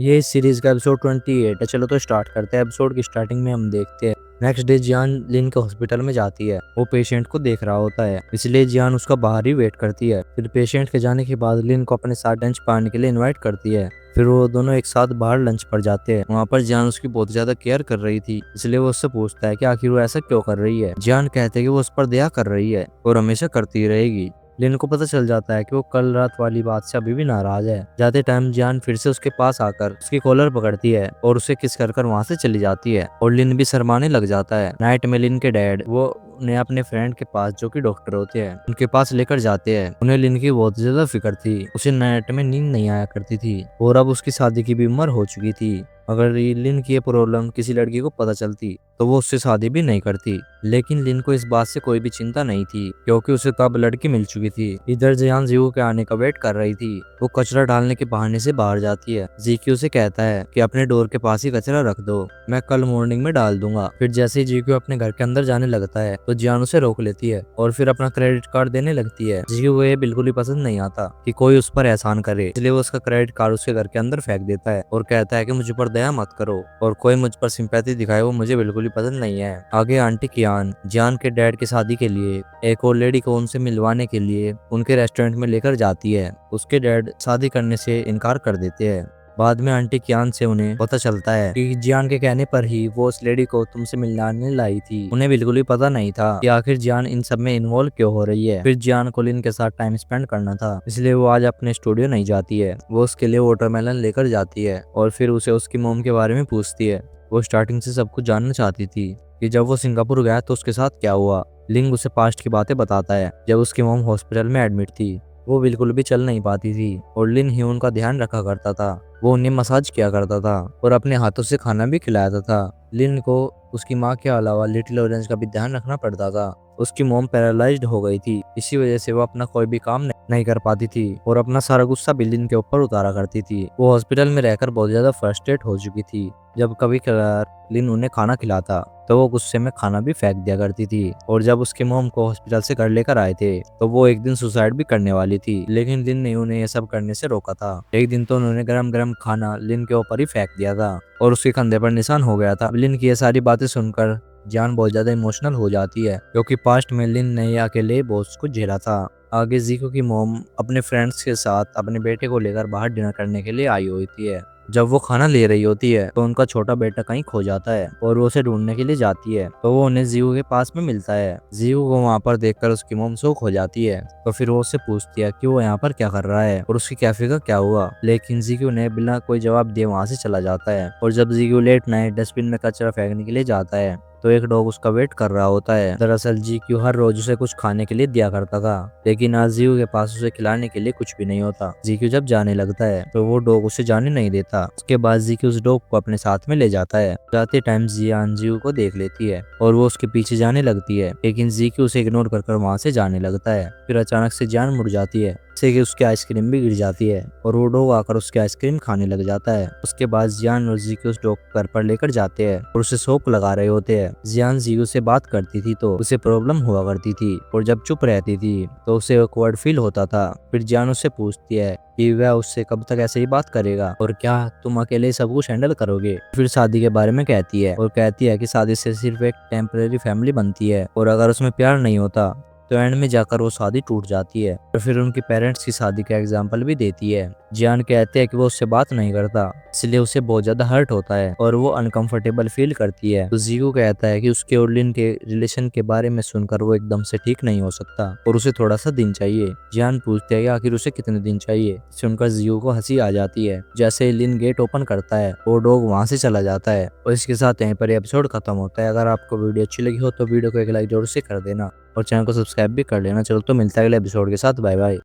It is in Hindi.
ये इस सीरीज का एपिसोड 28 है। चलो तो स्टार्ट करते हैं। एपिसोड की स्टार्टिंग में हम देखते हैं नेक्स्ट डे जियान लिन के हॉस्पिटल में जाती है। वो पेशेंट को देख रहा होता है, इसलिए जियान उसका बाहर ही वेट करती है। फिर पेशेंट के जाने के बाद लिन को अपने साथ लंच पाने के लिए इनवाइट करती है। फिर वो दोनों एक साथ बाहर लंच पर जाते हैं। वहाँ पर जियान उसकी बहुत ज्यादा केयर कर रही थी, इसलिए वो उससे पूछता है कि आखिर वो ऐसा क्यों कर रही है। जियान कहते हैं कि वो उस पर दया कर रही है और हमेशा करती रहेगी। लिन को पता चल जाता है कि वो कल रात वाली बात से अभी भी नाराज है। जाते टाइम जियान फिर से उसके पास आकर उसकी कॉलर पकड़ती है और उसे किस कर वहां से चली जाती है और लिन भी शर्माने लग जाता है। नाइट में लिन के डैड वो उन्हें अपने फ्रेंड के पास, जो कि डॉक्टर होते हैं, उनके पास लेकर जाते हैं। उन्हें लिन की बहुत ज्यादा फिक्र थी। उसे नाइट में नींद नहीं आया करती थी और अब उसकी शादी की भी उम्र हो चुकी थी। अगर लिन की ये प्रॉब्लम किसी लड़की को पता चलती तो वो उससे शादी भी नहीं करती। लेकिन लिन को इस बात से कोई भी चिंता नहीं थी, क्योंकि उसे तब लड़की मिल चुकी थी। इधर जियान जीवू के आने का वेट कर रही थी। वो कचरा डालने के बहाने से बाहर जाती है। जीक्यू से कहता है कि अपने डोर के पास ही कचरा रख दो, मैं कल मॉर्निंग में डाल दूंगा। फिर जैसे ही जीक्यू अपने घर के अंदर जाने लगता है तो जियान उसे रोक लेती है और फिर अपना क्रेडिट कार्ड देने लगती है। जीक्यू को ये बिल्कुल ही पसंद नहीं आता कि कोई उस पर एहसान करे, इसलिए वो उसका क्रेडिट कार्ड उसके घर के अंदर फेंक देता है और कहता है कि मुझ पर दया मत करो और कोई मुझ पर सिंपैथी दिखाए वो मुझे बिल्कुल ही पसंद नहीं है। आगे आंटी कियान जियान के डैड की शादी के लिए एक और लेडी को उनसे मिलवाने के लिए उनके रेस्टोरेंट में लेकर जाती है। उसके डैड शादी करने से इनकार कर देते हैं। बाद में आंटी कियान से उन्हें पता चलता है कि जियान के कहने पर ही वो उस लेडी को तुमसे मिलवाने लाई थी। उन्हें बिल्कुल भी पता नहीं था कि आखिर जियान इन सब में इन्वॉल्व क्यों हो रही है। फिर जियान को लिन के साथ टाइम स्पेंड करना था, इसलिए वो आज अपने स्टूडियो नहीं जाती है। वो उसके लिए वाटरमेलन लेकर जाती है और फिर उसे उसकी मोम के बारे में पूछती है। वो स्टार्टिंग से सब कुछ जानना चाहती थी कि जब वो सिंगापुर गया तो उसके साथ क्या हुआ। लिंग उसे पास्ट की बातें बताता है। जब उसकी मोम हॉस्पिटल में एडमिट थी वो बिल्कुल भी चल नहीं पाती थी और लिन ही उनका ध्यान रखा करता था। वो उन्हें मसाज किया करता था और अपने हाथों से खाना भी खिलाता था। लिन को उसकी माँ के अलावा लिटिल ऑरेंज का भी ध्यान रखना पड़ता था। उसकी मोम पैरालाइज्ड हो गई थी, इसी वजह से वो अपना कोई भी काम नहीं कर पाती थी और अपना सारा गुस्सा भी लिन के ऊपर उतारा करती थी। वो हॉस्पिटल में रहकर बहुत ज्यादा फ्रस्ट्रेट हो चुकी थी। जब कभी कभार लिन उन्हें खाना खिलाता तो वो गुस्से में खाना भी फेंक दिया करती थी। और जब उसके मोम को हॉस्पिटल से घर लेकर आए थे तो वो एक दिन सुसाइड भी करने वाली थी, लेकिन लिन ने उन्हें ये सब करने से रोका था। एक दिन तो उन्होंने गरम गरम खाना लिन के ऊपर ही फेंक दिया था और उसके कंधे पर निशान हो गया था। लिन की ये सारी बातें सुनकर जान बहुत ज्यादा इमोशनल हो जाती है, क्योंकि पास्ट में लिन ने अकेले बहुत कुछ झेला था। आगे जीको की मोम अपने फ्रेंड्स के साथ अपने बेटे को लेकर बाहर डिनर करने के लिए आई होती है। जब वो खाना ले रही होती है तो उनका छोटा बेटा कहीं खो जाता है और वो उसे ढूंढने के लिए जाती है तो वो उन्हें जीव के पास में मिलता है। जीव को वहाँ पर देखकर उसकी मोम शौक हो जाती है तो फिर वो उससे पूछती है कि वो यहाँ पर क्या कर रहा है और उसकी कैफे का क्या हुआ। लेकिन जीक्यू ने बिना कोई जवाब दिए वहाँ से चला जाता है। और जब जीक्यू लेट नाइट डस्टबिन में कचरा फेंकने के लिए जाता है तो एक डॉग उसका वेट कर रहा होता है। दरअसल जीक्यू हर रोज उसे कुछ खाने के लिए दिया करता था, लेकिन आज जीक्यू के पास उसे खिलाने के लिए कुछ भी नहीं होता। जीक्यू जब जाने लगता है तो वो डॉग उसे जाने नहीं देता। उसके बाद जीक्यू उस डॉग को अपने साथ में ले जाता है। जाते टाइम जियान जीक्यू को देख लेती है और वो उसके पीछे जाने लगती है, लेकिन जीक्यू उसे इग्नोर कर वहां से जाने लगता है। फिर अचानक से जान मुड़ जाती है, से कि उसकी आइसक्रीम भी गिर जाती है और वो डॉग आकर उसकी आइसक्रीम खाने लग जाता है। उसके बाद जियान और जीक्यू उस डॉग को घर पर लेकर जाते हैं और उसे शॉक लगा रहे होते हैं। जियान जीक्यू से बात करती थी तो उसे प्रॉब्लम हुआ करती थी और जब चुप रहती थी तो उसे ऑकवर्ड फील होता था। फिर जियान उससे पूछती है कि वह उससे कब तक ऐसे ही बात करेगा और क्या तुम अकेले सब कुछ हैंडल करोगे। फिर शादी के बारे में कहती है और कहती है कि शादी से सिर्फ एक टेम्परेरी फैमिली बनती है और अगर उसमें प्यार नहीं होता तो एंड में जाकर वो शादी टूट जाती है। और फिर उनके पेरेंट्स की शादी का एग्जाम्पल भी देती है। जियान कहते हैं कि वो उससे बात नहीं करता, इसलिए उसे बहुत ज्यादा हर्ट होता है और वो अनकंफर्टेबल फील करती है। तो जीको कहता है कि उसके और लिन के रिलेशन के बारे में सुनकर वो एकदम से ठीक नहीं हो सकता और उसे थोड़ा सा दिन चाहिए। जियान पूछते है कि आखिर उसे कितने दिन चाहिए। सुनकर जीको को हंसी आ जाती है। जैसे लिन गेट ओपन करता है वो डॉग वहां से चला जाता है और इसके साथ यहीं पर एपिसोड खत्म होता है। अगर आपको वीडियो अच्छी लगी हो तो वीडियो को एक लाइक जरूर से कर देना और चैनल को सब्सक्राइब भी कर लेना। चलो तो मिलता है अगले एपिसोड के साथ। Bye bye.